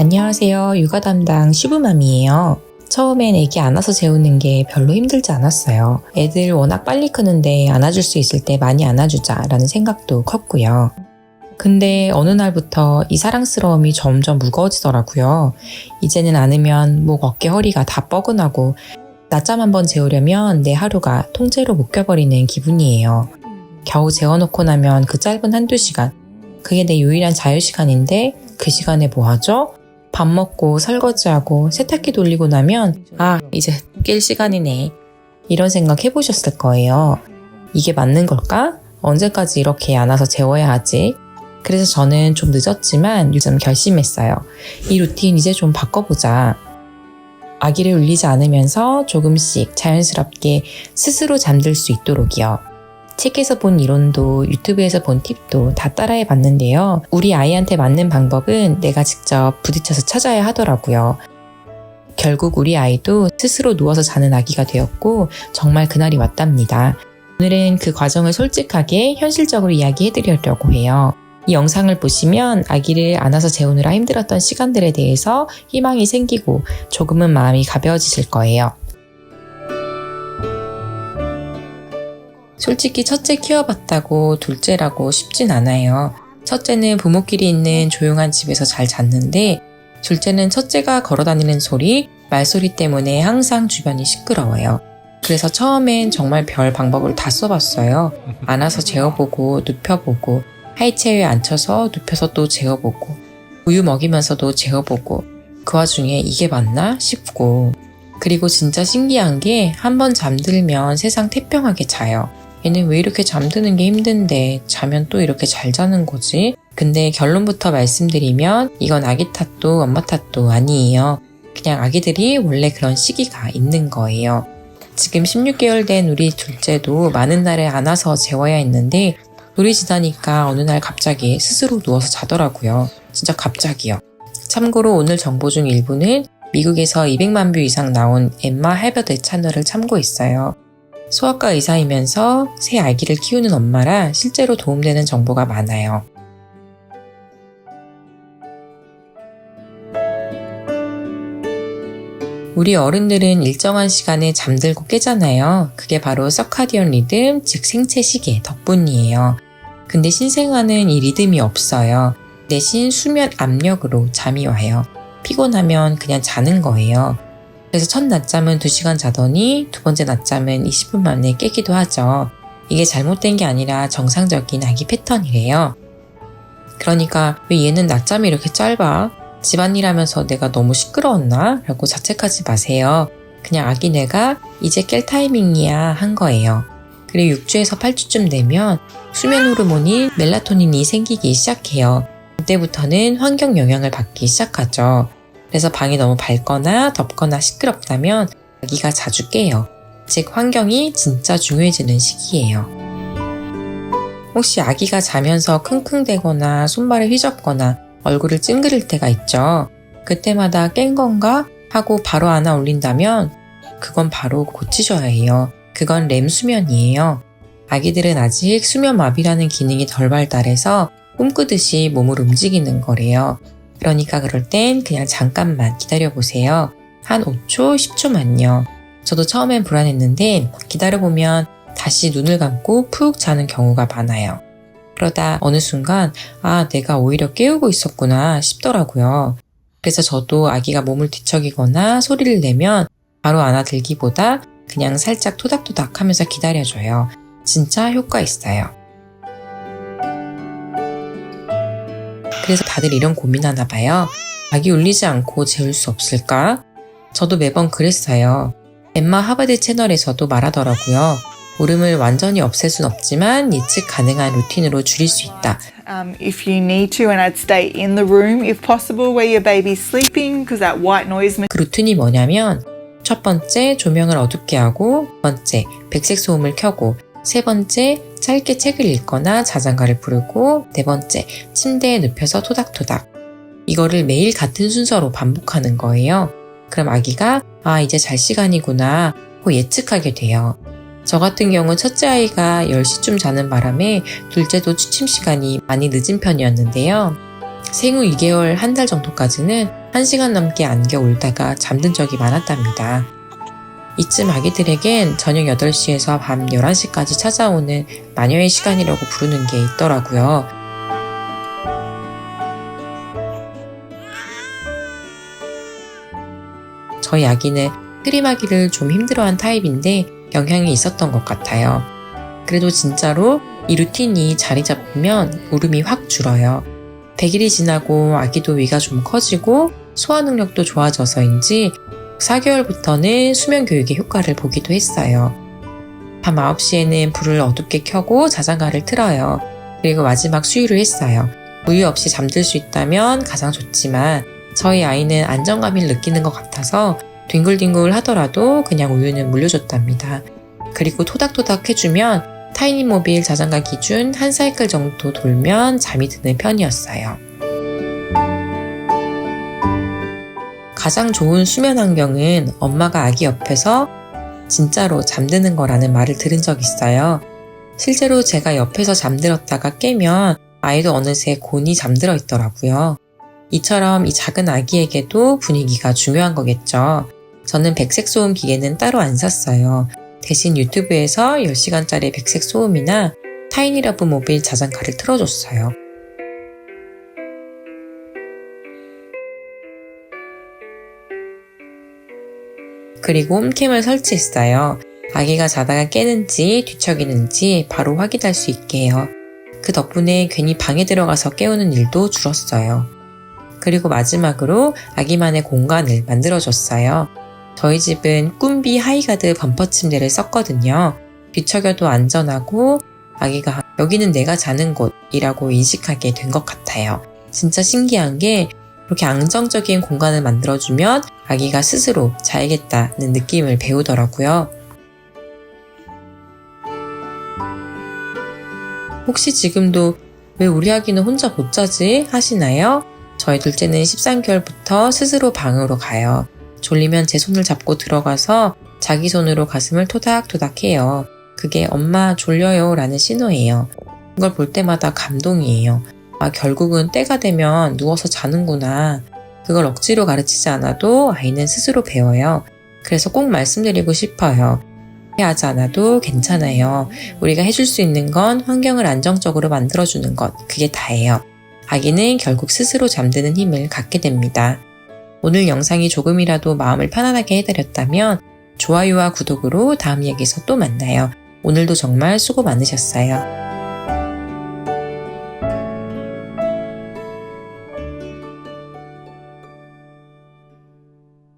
안녕하세요. 육아 담당 슈브맘이에요. 처음엔 애기 안아서 재우는 게 별로 힘들지 않았어요. 애들 워낙 빨리 크는데 안아줄 수 있을 때 많이 안아주자라는 생각도 컸고요. 근데 어느 날부터 이 사랑스러움이 점점 무거워지더라고요. 이제는 안으면 목, 어깨, 허리가 다 뻐근하고 낮잠 한번 재우려면 내 하루가 통째로 묶여버리는 기분이에요. 겨우 재워놓고 나면 그 짧은 한두 시간, 그게 내 유일한 자유시간인데 그 시간에 뭐 하죠? 밥 먹고 설거지하고 세탁기 돌리고 나면 이제 깰 시간이네. 이런 생각 해보셨을 거예요. 이게 맞는 걸까? 언제까지 이렇게 안아서 재워야 하지? 그래서 저는 좀 늦었지만 요즘 결심했어요. 이 루틴 이제 좀 바꿔보자. 아기를 울리지 않으면서 조금씩 자연스럽게 스스로 잠들 수 있도록이요. 책에서 본 이론도 유튜브에서 본 팁도 다 따라해 봤는데요. 우리 아이한테 맞는 방법은 내가 직접 부딪혀서 찾아야 하더라고요. 결국 우리 아이도 스스로 누워서 자는 아기가 되었고 정말 그날이 왔답니다. 오늘은 그 과정을 솔직하게 현실적으로 이야기해 드리려고 해요. 이 영상을 보시면 아기를 안아서 재우느라 힘들었던 시간들에 대해서 희망이 생기고 조금은 마음이 가벼워지실 거예요. 솔직히 첫째 키워봤다고 둘째라고 쉽진 않아요. 첫째는 부모끼리 있는 조용한 집에서 잘 잤는데 둘째는 첫째가 걸어다니는 소리, 말소리 때문에 항상 주변이 시끄러워요. 그래서 처음엔 정말 별 방법을 다 써봤어요. 안아서 재워보고 눕혀보고 하이체어에 앉혀서 눕혀서 또 재워보고 우유 먹이면서도 재워보고 그 와중에 이게 맞나 싶고 그리고 진짜 신기한 게 한 번 잠들면 세상 태평하게 자요. 얘는 왜 이렇게 잠드는 게 힘든데 자면 또 이렇게 잘 자는 거지? 근데 결론부터 말씀드리면 이건 아기 탓도 엄마 탓도 아니에요. 그냥 아기들이 원래 그런 시기가 있는 거예요. 지금 16개월 된 우리 둘째도 많은 날에 안아서 재워야 했는데 돌이 지나니까 어느 날 갑자기 스스로 누워서 자더라고요. 진짜 갑자기요. 참고로 오늘 정보 중 일부는 미국에서 200만 뷰 이상 나온 엠마 할버드 채널을 참고했어요. 소아과 의사이면서 새 아기를 키우는 엄마라 실제로 도움되는 정보가 많아요. 우리 어른들은 일정한 시간에 잠들고 깨잖아요. 그게 바로 서카디언 리듬, 즉 생체 시계 덕분이에요. 근데 신생아는 이 리듬이 없어요. 대신 수면 압력으로 잠이 와요. 피곤하면 그냥 자는 거예요. 그래서 첫 낮잠은 2시간 자더니 두 번째 낮잠은 20분 만에 깨기도 하죠. 이게 잘못된 게 아니라 정상적인 아기 패턴이래요. 그러니까 왜 얘는 낮잠이 이렇게 짧아? 집안일 하면서 내가 너무 시끄러웠나? 라고 자책하지 마세요. 그냥 아기 내가 이제 깰 타이밍이야 한 거예요. 그리고 6주에서 8주쯤 되면 수면 호르몬인 멜라토닌이 생기기 시작해요. 그때부터는 환경 영향을 받기 시작하죠. 그래서 방이 너무 밝거나 덥거나 시끄럽다면 아기가 자주 깨요. 즉 환경이 진짜 중요해지는 시기예요. 혹시 아기가 자면서 킁킁대거나 손발을 휘젓거나 얼굴을 찡그릴 때가 있죠. 그때마다 깬 건가 하고 바로 안아 올린다면 그건 바로 고치셔야 해요. 그건 렘 수면이에요. 아기들은 아직 수면 마비라는 기능이 덜 발달해서 꿈꾸듯이 몸을 움직이는 거래요. 그러니까 그럴 땐 그냥 잠깐만 기다려보세요. 한 5초, 10초만요. 저도 처음엔 불안했는데 기다려보면 다시 눈을 감고 푹 자는 경우가 많아요. 그러다 어느 순간 내가 오히려 깨우고 있었구나 싶더라고요. 그래서 저도 아기가 몸을 뒤척이거나 소리를 내면 바로 안아들기보다 그냥 살짝 토닥토닥 하면서 기다려줘요. 진짜 효과 있어요. 그래서 다들 이런 고민하나 봐요. 아기 울리지 않고 재울 수 없을까? 저도 매번 그랬어요. 엠마 하버드 채널에서도 말하더라고요. 울음을 완전히 없앨 순 없지만 예측 가능한 루틴으로 줄일 수 있다. If you need to, and I'd stay in the room if possible where your baby's sleeping, because that white noise. 그 루틴이 뭐냐면 첫 번째 조명을 어둡게 하고 두 번째 백색 소음을 켜고 세 번째 짧게 책을 읽거나 자장가를 부르고 네 번째 침대에 눕혀서 토닥토닥. 이거를 매일 같은 순서로 반복하는 거예요. 그럼 아기가 이제 잘 시간이구나 하고 예측하게 돼요. 저 같은 경우 첫째 아이가 10시쯤 자는 바람에 둘째도 취침 시간이 많이 늦은 편이었는데요. 생후 2개월, 1달 정도까지는 1시간 넘게 안겨 울다가 잠든 적이 많았답니다. 이쯤 아기들에겐 저녁 8시에서 밤 11시까지 찾아오는 마녀의 시간이라고 부르는 게 있더라고요. 저희 아기는 트림하기를 좀 힘들어한 타입인데 영향이 있었던 것 같아요. 그래도 진짜로 이 루틴이 자리 잡으면 울음이 확 줄어요. 100일이 지나고 아기도 위가 좀 커지고 소화 능력도 좋아져서인지 4개월부터는 수면 교육의 효과를 보기도 했어요. 밤 9시에는 불을 어둡게 켜고 자장가를 틀어요. 그리고 마지막 수유를 했어요. 우유 없이 잠들 수 있다면 가장 좋지만 저희 아이는 안정감을 느끼는 것 같아서 뒹굴뒹굴 하더라도 그냥 우유는 물려줬답니다. 그리고 토닥토닥 해주면 타이니모빌 자장가 기준 1사이클 정도 돌면 잠이 드는 편이었어요. 가장 좋은 수면 환경은 엄마가 아기 옆에서 진짜로 잠드는 거라는 말을 들은 적 있어요. 실제로 제가 옆에서 잠들었다가 깨면 아이도 어느새 곤히 잠들어 있더라고요. 이처럼 이 작은 아기에게도 분위기가 중요한 거겠죠. 저는 백색 소음 기계는 따로 안 샀어요. 대신 유튜브에서 10시간짜리 백색 소음이나 타이니러브 모빌 자장가를 틀어줬어요. 그리고 홈캠을 설치했어요. 아기가 자다가 깨는지 뒤척이는지 바로 확인할 수 있게요. 그 덕분에 괜히 방에 들어가서 깨우는 일도 줄었어요. 그리고 마지막으로 아기만의 공간을 만들어줬어요. 저희 집은 꿈비 하이가드 범퍼 침대를 썼거든요. 뒤척여도 안전하고 아기가 여기는 내가 자는 곳이라고 인식하게 된 것 같아요. 진짜 신기한 게 이렇게 안정적인 공간을 만들어주면 아기가 스스로 자야겠다는 느낌을 배우더라고요. 혹시 지금도 왜 우리 아기는 혼자 못 자지 하시나요? 저희 둘째는 13개월부터 스스로 방으로 가요. 졸리면 제 손을 잡고 들어가서 자기 손으로 가슴을 토닥토닥 해요. 그게 엄마 졸려요 라는 신호예요. 그걸 볼 때마다 감동이에요. 아, 결국은 때가 되면 누워서 자는구나. 그걸 억지로 가르치지 않아도 아이는 스스로 배워요. 그래서 꼭 말씀드리고 싶어요. 하지 않아도 괜찮아요. 우리가 해줄 수 있는 건 환경을 안정적으로 만들어주는 것, 그게 다예요. 아기는 결국 스스로 잠드는 힘을 갖게 됩니다. 오늘 영상이 조금이라도 마음을 편안하게 해드렸다면 좋아요와 구독으로 다음 얘기에서 또 만나요. 오늘도 정말 수고 많으셨어요.